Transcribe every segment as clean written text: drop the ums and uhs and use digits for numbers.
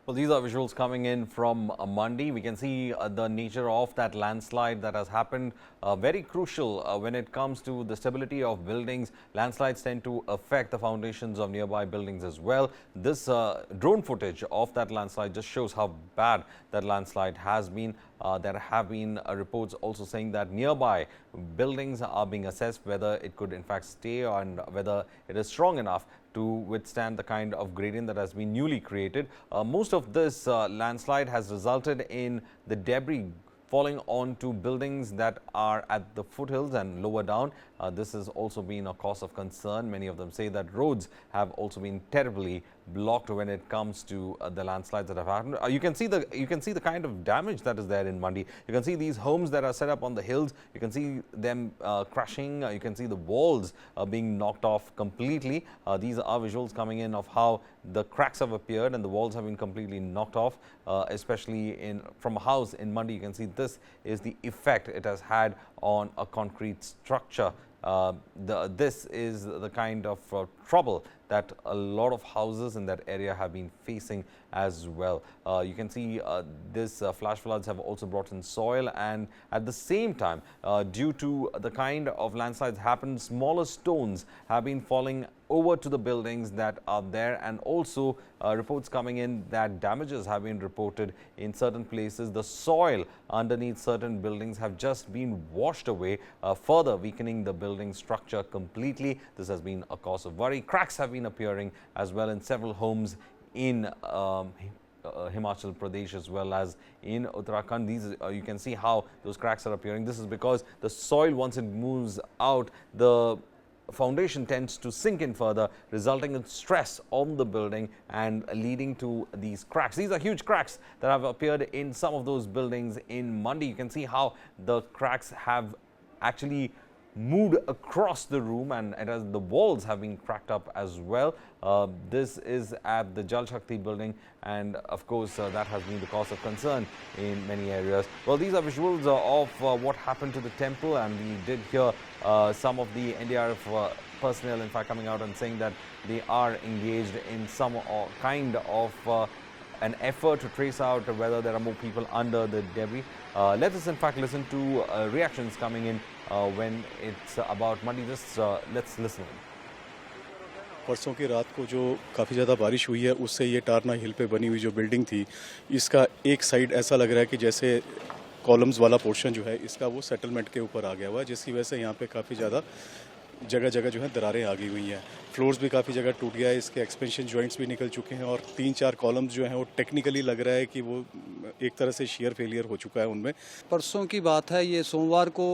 Well, these are visuals coming in from Mandi. We can see the nature of that landslide that has happened. Very crucial when it comes to the stability of buildings. Landslides tend to affect the foundations of nearby buildings as well. This drone footage of that landslide just shows how bad that landslide has been. There have been reports also saying that nearby buildings are being assessed whether it could in fact stay and whether it is strong enough to withstand the kind of gradient that has been newly created. Most of this landslide has resulted in the debris falling onto buildings that are at the foothills and lower down. This has also been a cause of concern. Many of them say that roads have also been terribly blocked when it comes to the landslides that have happened. You can see the kind of damage that is there in Mandi. You can see these homes that are set up on the hills. You can see them crashing. You can see the walls being knocked off completely. These are visuals coming in of how the cracks have appeared and the walls have been completely knocked off, especially from a house in Mandi. You can see this is the effect it has had on a concrete structure. This is the kind of trouble that a lot of houses in that area have been facing as well. You can see this flash floods have also brought in soil, and at the same time, due to the kind of landslides happened, smaller stones have been falling over to the buildings that are there, and also reports coming in that damages have been reported in certain places. The soil underneath certain buildings have just been washed away, further weakening the building structure completely. This has been a cause of worry. Cracks have been appearing as well in several homes in Himachal Pradesh as well as in Uttarakhand. These you can see how those cracks are appearing. This is because the soil, once it moves out, the foundation tends to sink in further, resulting in stress on the building and leading to these cracks. These are huge cracks that have appeared in some of those buildings in Mandi. You can see how the cracks have actually moved across the room, and the walls have been cracked up as well. This is at the Jal Shakti building, and of course that has been the cause of concern in many areas. Well, these are visuals of what happened to the temple, and we did hear some of the NDRF personnel in fact coming out and saying that they are engaged in some kind of an effort to trace out whether there are more people under the debris. Let us in fact listen to reactions coming in when it's about Mandi. Just let's listen. परसों की रात को जो काफ़ी ज़्यादा बारिश हुई है, उससे ये टारना हिल पे बनी हुई जो बिल्डिंग थी, इसका एक साइड ऐसा लग रहा है कि जैसे कॉलम्स वाला पोर्शन जो है इसका वो सेटलमेंट के ऊपर आ गया हुआ है, जिसकी वजह से यहाँ पे काफ़ी ज़्यादा जगह जगह जो है दरारें आ गई हुई हैं। फ्लोर्स भी काफ़ी जगह टूट गया है, इसके एक्सपेंशन जॉइंट्स भी निकल चुके हैं, और 3-4 कॉलम्स जो हैं वो टेक्निकली लग रहा है कि वो एक तरह से शियर फेलियर हो चुका है उनमें। परसों की बात है, ये सोमवार को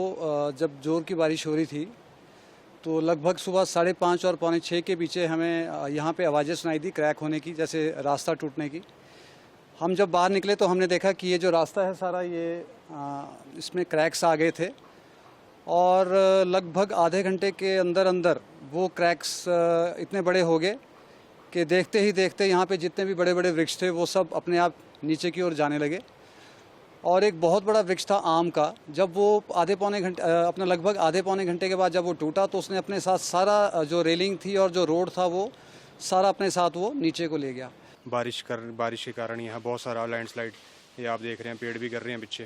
जब जोर की बारिश हो रही थी तो लगभग सुबह 5:30 और 5:45 के पीछे हमें यहाँ पे आवाज़ें सुनाई दी क्रैक होने की, जैसे रास्ता टूटने की। हम जब बाहर निकले तो हमने देखा कि ये जो रास्ता है सारा ये इसमें क्रैक्स आ गए थे, और लगभग आधे घंटे के अंदर अंदर वो क्रैक्स इतने बड़े हो गए कि देखते ही देखते यहाँ पे जितने भी बड़े बड़े वृक्ष थे वो सब अपने आप नीचे की ओर जाने लगे। और एक बहुत बड़ा वृक्ष था आम का, जब वो अपना लगभग आधे पौने घंटे के बाद जब वो टूटा तो उसने अपने साथ सारा जो रेलिंग थी और जो रोड था वो सारा अपने साथ वो नीचे को ले गया। बारिश के कारण यहाँ बहुत सारा लैंडस्लाइड, ये आप देख रहे हैं, पेड़ भी गिर रहे हैं पीछे।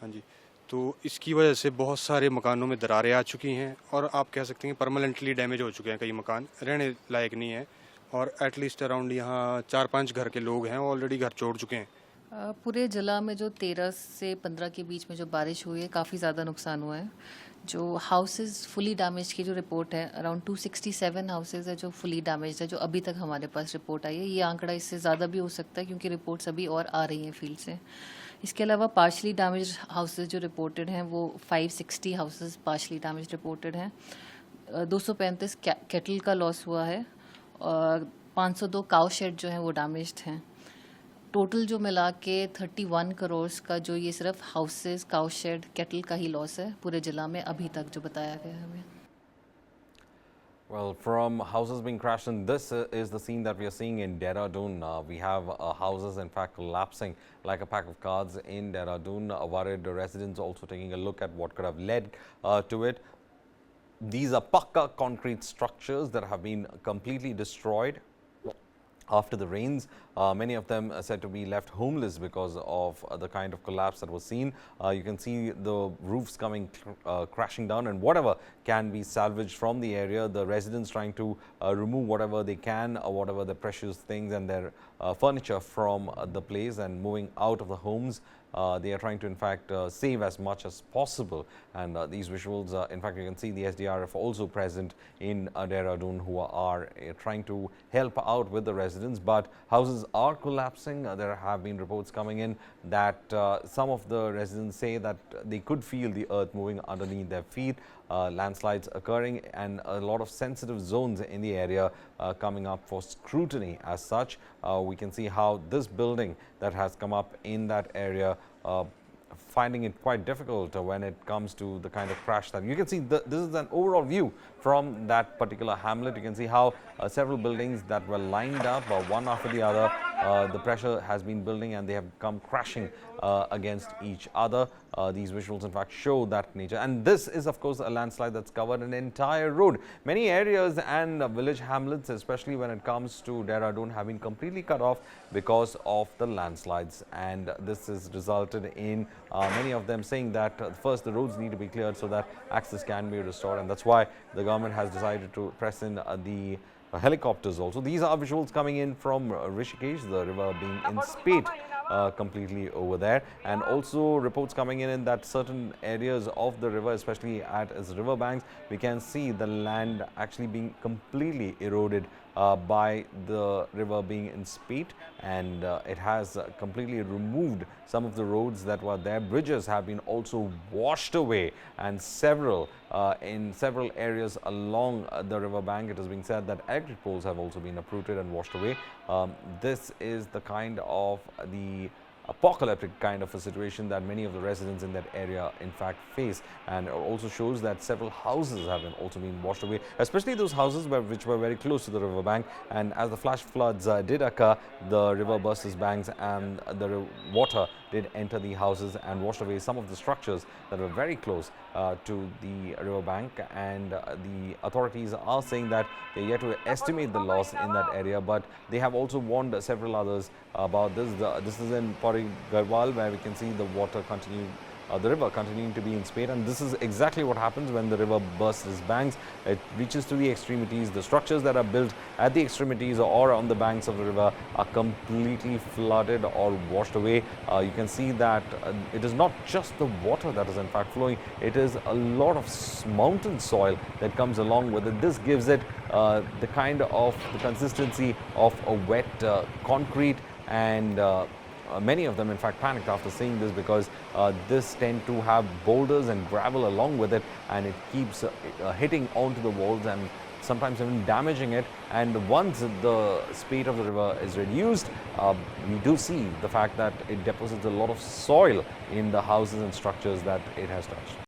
हाँ जी, तो इसकी वजह से बहुत सारे मकानों में दरारें आ चुकी हैं, और आप कह सकते हैं परमानेंटली डैमेज हो चुके हैं। कई मकान रहने लायक नहीं है, और एटलीस्ट अराउंड यहाँ 4-5 घर के लोग हैं ऑलरेडी घर छोड़ चुके हैं। पूरे जिला में जो 13 से 15 के बीच में जो बारिश हुई है, काफ़ी ज़्यादा नुकसान हुआ है। जो हाउसेस फुली डैमेज की जो रिपोर्ट है, अराउंड 267 हाउसेस है जो फुली डैमेज है, जो अभी तक हमारे पास रिपोर्ट आई है। ये आंकड़ा इससे ज़्यादा भी हो सकता है क्योंकि रिपोर्ट्स अभी और आ रही हैं फील्ड से। इसके अलावा पार्शली डैमेज हाउसेस जो रिपोर्टेड हैं वो 560 हाउसेस पार्शली डैमेज रिपोर्टेड हैं। 235 केटल का लॉस हुआ है, और 502 काउ शेड जो है वो डैमेज्ड हैं। टोटल जो मिला के 31 करोड़ का जो ये सिर्फ हाउसेस, काउ शेड, केटल का ही लॉस है पूरे जिला में अभी तक जो बताया गया है हमें। Well, from houses being crashed, and this is the scene that we are seeing in Dehradun. We have houses in fact collapsing like a pack of cards in Dehradun. Worried residents also taking a look at what could have led to it. These are pakka concrete structures that have been completely destroyed. after the rains. Many of them are said to be left homeless because of the kind of collapse that was seen. You can see the roofs coming crashing down, and whatever can be salvaged from the area, the residents trying to remove whatever they can, whatever the precious things and their furniture from the place, and moving out of the homes. They are trying to, in fact, save as much as possible. And these visuals, in fact, you can see the SDRF also present in Dehradun, who are trying to help out with the residents. But houses are collapsing. There have been reports coming in that some of the residents say that they could feel the earth moving underneath their feet. Landslides occurring, and a lot of sensitive zones in the area coming up for scrutiny. As such, we can see how this building that has come up in that area finding it quite difficult when it comes to the kind of crash that you can see. This is an overall view from that particular hamlet. You can see how several buildings that were lined up one after the other, the pressure has been building and they have come crashing against each other. These visuals in fact show that nature, and this is of course a landslide that's covered an entire road. Many areas and village hamlets, especially when it comes to Dehradun, have been completely cut off because of the landslides, and this has resulted in many of them saying that first the roads need to be cleared so that access can be restored, and that's why the government has decided to press in the helicopters also. These are visuals coming in from Rishikesh, the river being in spate completely over there, and also reports coming in that certain areas of the river, especially at its river banks, we can see the land actually being completely eroded by the river being in spate, and it has completely removed some of the roads that were there. Bridges have been also washed away, and in several areas along the river bank, it has been said that electric poles have also been uprooted and washed away. This is the kind of the apocalyptic kind of a situation that many of the residents in that area in fact face, and it also shows that several houses have also been washed away, especially those houses which were very close to the river bank. And as the flash floods did occur, the river burst its banks and the water did enter the houses and washed away some of the structures that were very close to the river bank. And the authorities are saying that they're yet to estimate the loss in that area, but they have also warned several others about this. This is in Garhwal, where we can see the water the river continuing to be in spate, and this is exactly what happens when the river bursts its banks. It reaches to the extremities. The structures that are built at the extremities or on the banks of the river are completely flooded or washed away. You can see that it is not just the water that is in fact flowing, it is a lot of mountain soil that comes along with it. This gives it the kind of the consistency of a wet concrete, and many of them in fact panicked after seeing this, because this tend to have boulders and gravel along with it, and it keeps hitting onto the walls and sometimes even damaging it. And once the spate of the river is reduced, we do see the fact that it deposits a lot of soil in the houses and structures that it has touched.